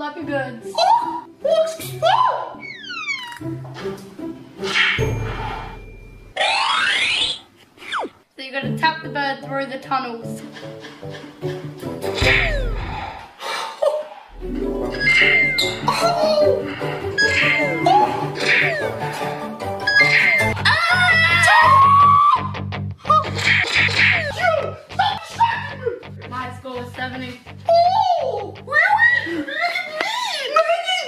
Flappy Birds. Oh! Oh! So you gotta tap the bird through the tunnels. My score was 70. Oh! Really? Look at me! 90,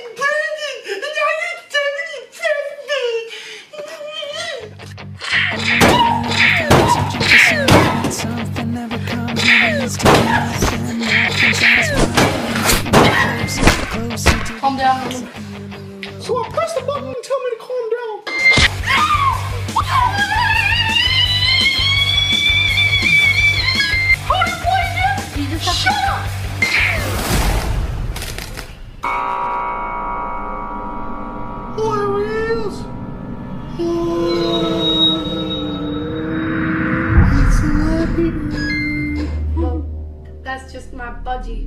Something never comes, never is too much, and nothing satisfies. Calm down. So I press the button and tell me to calm down. How do you play again? You just have Shut up! Oh, there he is. It's a happy bird. Well, that's just my budgie.